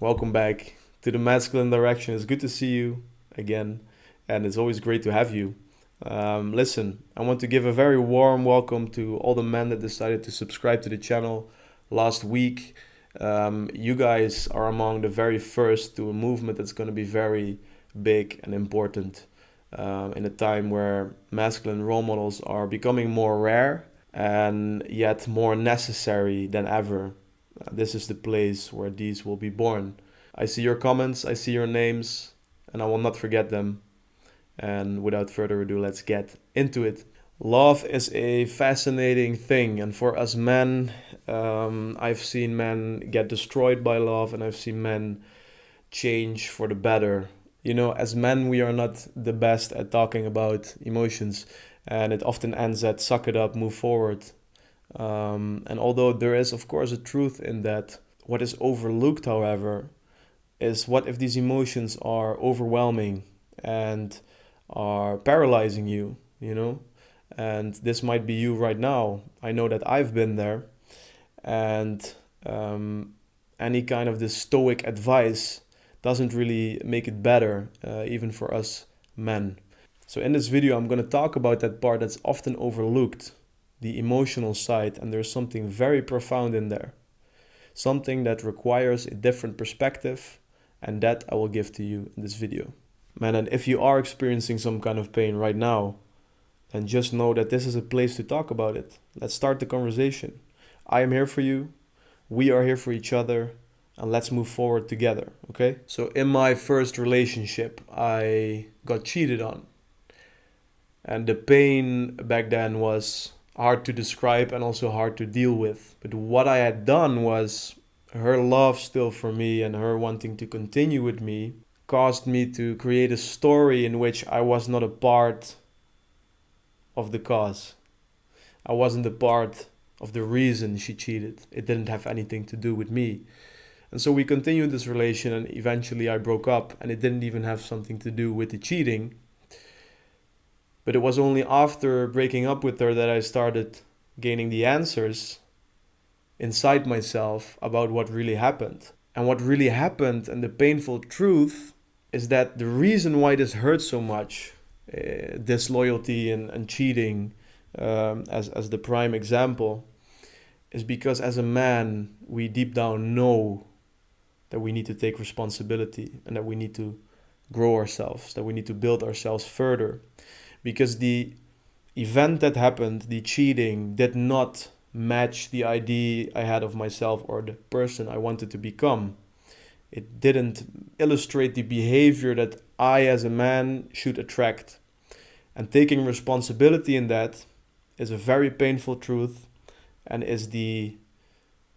Welcome back to the masculine direction. It's good to see you again, and it's always great to have you. Listen, I want to give a very warm welcome to all the men that decided to subscribe to the channel last week. You guys are among the very first to a movement that's going to be very big and important in a time where masculine role models are becoming more rare and yet more necessary than ever. This is the place where these will be born. I see your comments, I see your names, and I will not forget them. And without further ado, let's get into it. Love is a fascinating thing, and for us men, I've seen men get destroyed by love, and I've seen men change for the better. You know, as men, we are not the best at talking about emotions, and it often ends at suck it up, move forward. And although there is, of course, a truth in that, what is overlooked, however, is what if these emotions are overwhelming and are paralyzing you, you know? And this might be you right now. I know that I've been there. And any kind of this stoic advice doesn't really make it better, even for us men. So in this video, I'm going to talk about that part that's often overlooked, the emotional side, and there's something very profound in there. Something that requires a different perspective, and that I will give to you in this video. Man, and if you are experiencing some kind of pain right now, then just know that this is a place to talk about it. Let's start the conversation. I am here for you, we are here for each other, and let's move forward together, okay? So in my first relationship, I got cheated on. And the pain back then was hard to describe and also hard to deal with. But what I had done was, her love still for me and her wanting to continue with me caused me to create a story in which I was not a part of the cause. I wasn't a part of the reason she cheated. It didn't have anything to do with me. And so we continued this relation, and eventually I broke up, and it didn't even have something to do with the cheating. But it was only after breaking up with her that I started gaining the answers inside myself about what really happened. And what really happened, and the painful truth, is that the reason why this hurts so much, disloyalty and cheating as the prime example, is because as a man, we deep down know that we need to take responsibility and that we need to grow ourselves, that we need to build ourselves further. Because the event that happened, the cheating, did not match the idea I had of myself or the person I wanted to become. It didn't illustrate the behavior that I as a man should attract. And taking responsibility in that is a very painful truth and is the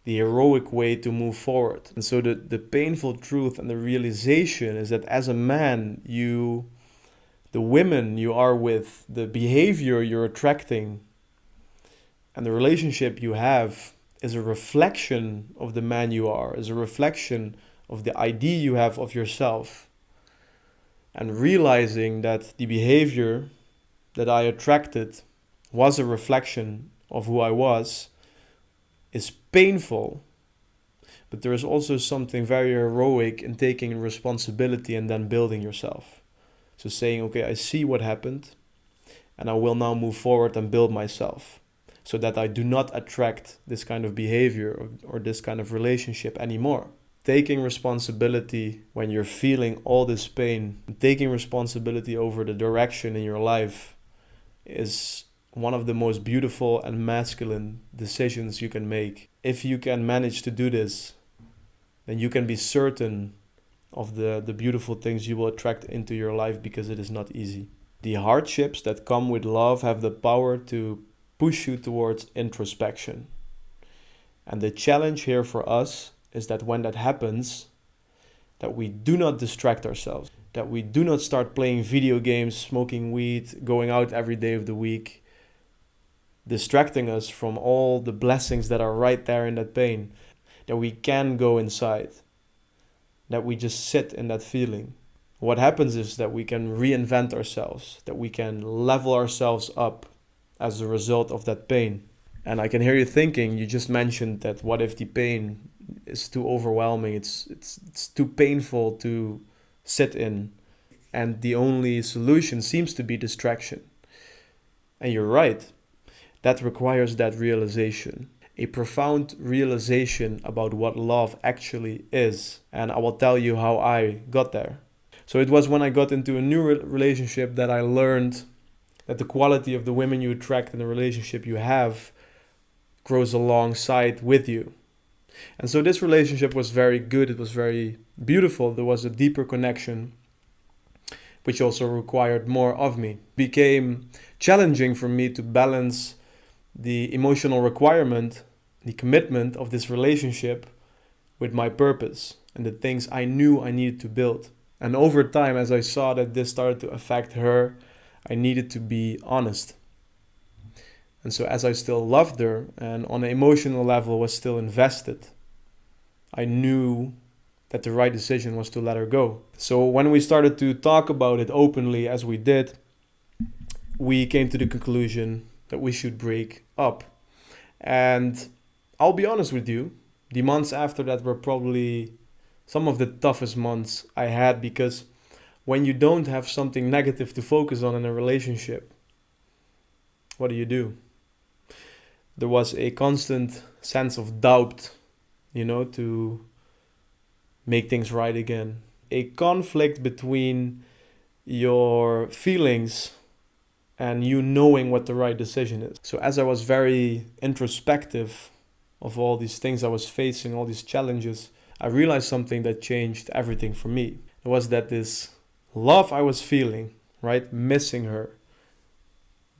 heroic way to move forward. And so the painful truth and the realization is that as a man, the women you are with, the behavior you're attracting, and the relationship you have is a reflection of the man you are, is a reflection of the idea you have of yourself. And realizing that the behavior that I attracted was a reflection of who I was is painful. But there is also something very heroic in taking responsibility and then building yourself. So saying, okay, I see what happened, and I will now move forward and build myself so that I do not attract this kind of behavior or this kind of relationship anymore. Taking responsibility when you're feeling all this pain, taking responsibility over the direction in your life is one of the most beautiful and masculine decisions you can make. If you can manage to do this, then you can be certain of the beautiful things you will attract into your life, because it is not easy. The hardships that come with love have the power to push you towards introspection. And the challenge here for us is that when that happens, that we do not distract ourselves, that we do not start playing video games, smoking weed, going out every day of the week, distracting us from all the blessings that are right there in that pain, that we can go inside, that we just sit in that feeling. What happens is that we can reinvent ourselves, that we can level ourselves up as a result of that pain. And I can hear you thinking, you just mentioned that what if the pain is too overwhelming. It's too painful to sit in. And the only solution seems to be distraction. And you're right. That requires that realization. A profound realization about what love actually is. And I will tell you how I got there. So it was when I got into a new relationship that I learned that the quality of the women you attract in the relationship you have grows alongside with you. And so this relationship was very good. It was very beautiful. There was a deeper connection, which also required more of me. It became challenging for me to balance the emotional requirement, the commitment of this relationship with my purpose and the things I knew I needed to build. And over time, as I saw that this started to affect her, I needed to be honest. And so as I still loved her and on an emotional level was still invested, I knew that the right decision was to let her go. So when we started to talk about it openly as we did, we came to the conclusion that we should break up. And I'll be honest with you, the months after that were probably some of the toughest months I had, because when you don't have something negative to focus on in a relationship, what do? There was a constant sense of doubt, to make things right again. A conflict between your feelings and you knowing what the right decision is. So as I was very introspective of all these things I was facing, all these challenges, I realized something that changed everything for me. It was that this love I was feeling, right, missing her,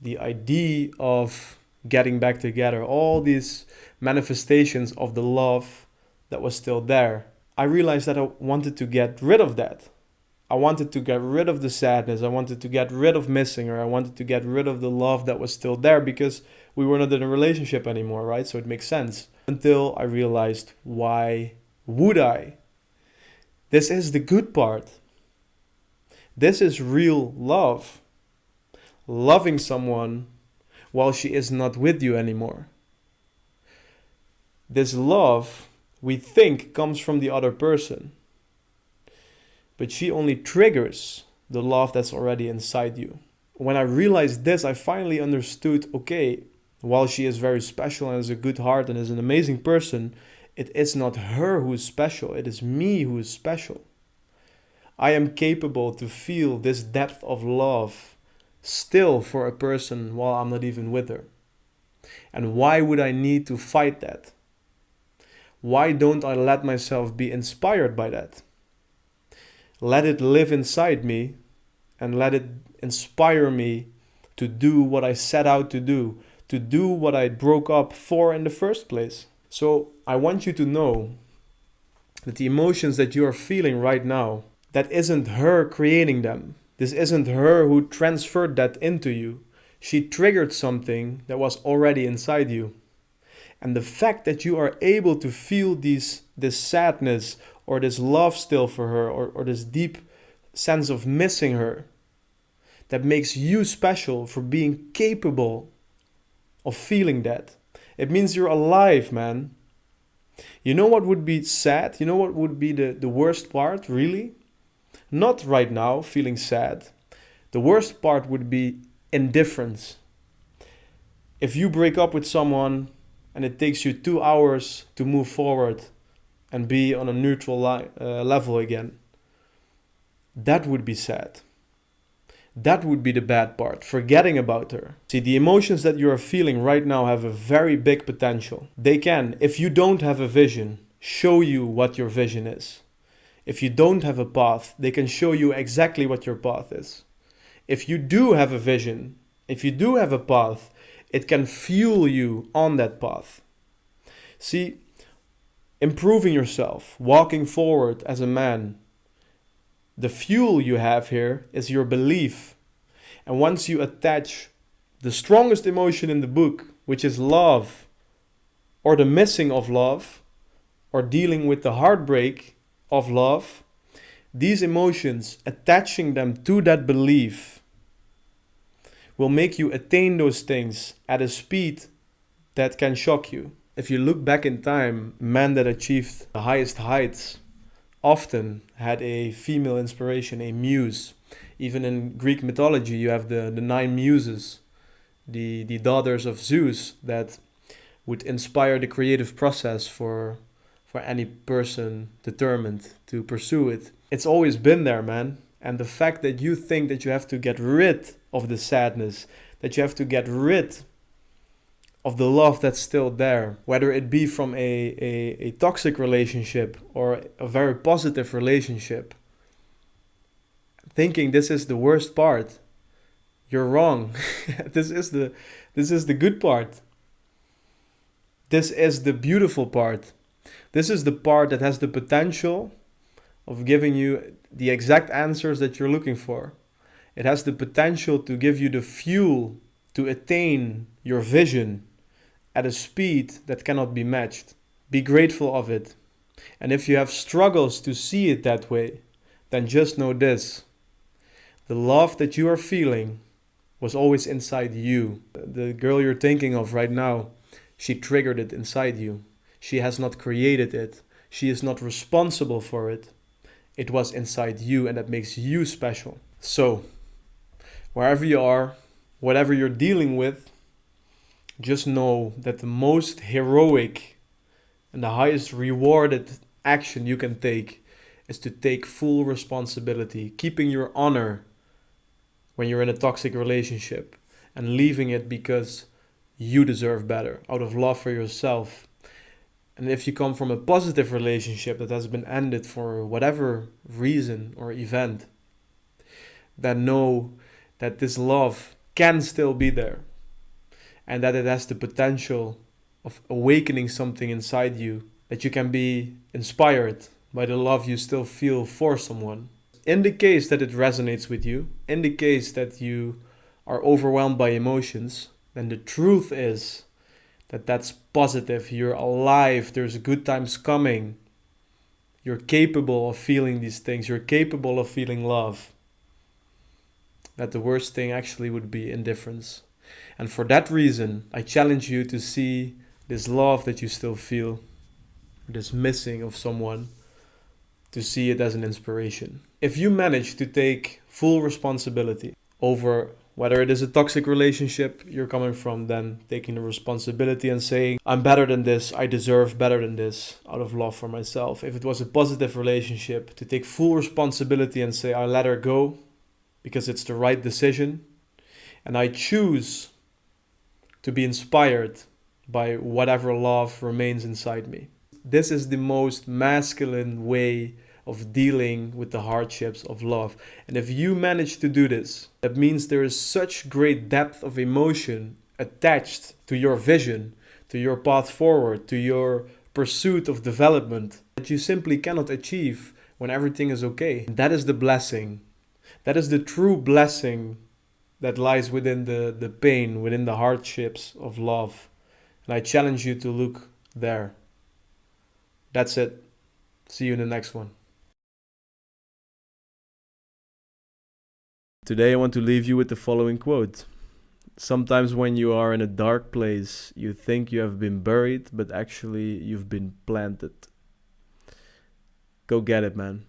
the idea of getting back together, all these manifestations of the love that was still there. I realized that I wanted to get rid of that. I wanted to get rid of the sadness. I wanted to get rid of missing her. I wanted to get rid of the love that was still there because we were not in a relationship anymore, right? So it makes sense. Until I realized, why would I? This is the good part. This is real love. Loving someone while she is not with you anymore. This love, we think, comes from the other person. But she only triggers the love that's already inside you. When I realized this, I finally understood, okay, while she is very special and has a good heart and is an amazing person, it is not her who is special, it is me who is special. I am capable to feel this depth of love still for a person while I'm not even with her. And why would I need to fight that? Why don't I let myself be inspired by that? Let it live inside me and let it inspire me to do what I set out to do what I broke up for in the first place. So I want you to know that the emotions that you are feeling right now, that isn't her creating them. This isn't her who transferred that into you. She triggered something that was already inside you. And the fact that you are able to feel this sadness or this love still for her or this deep sense of missing her, that makes you special for being capable of feeling that. It means you're alive, man. You know what would be sad? You know what would be the worst part, really? Not right now, feeling sad. The worst part would be indifference. If you break up with someone and it takes you 2 hours to move forward and be on a neutral level again, that would be sad. That would be the bad part, forgetting about her. See, the emotions that you are feeling right now have a very big potential. They can, if you don't have a vision, show you what your vision is. If you don't have a path, they can show you exactly what your path is. If you do have a vision, if you do have a path, it can fuel you on that path. See, improving yourself, walking forward as a man, the fuel you have here is your belief. And once you attach the strongest emotion in the book, which is love, or the missing of love, or dealing with the heartbreak of love, these emotions, attaching them to that belief, will make you attain those things at a speed that can shock you. If you look back in time, men that achieved the highest heights often had a female inspiration, a muse. Even in Greek mythology, you have the nine muses, the daughters of Zeus, that would inspire the creative process for any person determined to pursue it. It's always been there, man. And the fact that you think that you have to get rid of the sadness, that you have to get rid of the love that's still there, whether it be from a toxic relationship or a very positive relationship, thinking this is the worst part, you're wrong. This is the good part. This is the beautiful part. This is the part that has the potential of giving you the exact answers that you're looking for. It has the potential to give you the fuel to attain your vision at a speed that cannot be matched. Be grateful of it. And if you have struggles to see it that way, then just know this. The love that you are feeling was always inside you. The girl you're thinking of right now, she triggered it inside you. She has not created it. She is not responsible for it. It was inside you, and that makes you special. So, wherever you are, whatever you're dealing with, just know that the most heroic and the highest rewarded action you can take is to take full responsibility, keeping your honor when you're in a toxic relationship and leaving it because you deserve better, out of love for yourself. And if you come from a positive relationship that has been ended for whatever reason or event, then know that this love can still be there and that it has the potential of awakening something inside you, that you can be inspired by the love you still feel for someone. In the case that it resonates with you, in the case that you are overwhelmed by emotions, then the truth is that that's positive. You're alive. There's good times coming. You're capable of feeling these things. You're capable of feeling love. That the worst thing actually would be indifference. And for that reason, I challenge you to see this love that you still feel, this missing of someone, to see it as an inspiration. If you manage to take full responsibility over whether it is a toxic relationship you're coming from, then taking the responsibility and saying, I'm better than this, I deserve better than this, out of love for myself. If it was a positive relationship, to take full responsibility and say, I let her go because it's the right decision. And I choose to be inspired by whatever love remains inside me. This is the most masculine way of dealing with the hardships of love. And if you manage to do this, that means there is such great depth of emotion attached to your vision, to your path forward, to your pursuit of development that you simply cannot achieve when everything is okay. And that is the blessing. That is the true blessing that lies within the pain, within the hardships of love. And I challenge you to look there. That's it. See you in the next one. Today I want to leave you with the following quote. Sometimes when you are in a dark place, you think you have been buried, but actually you've been planted. Go get it, man.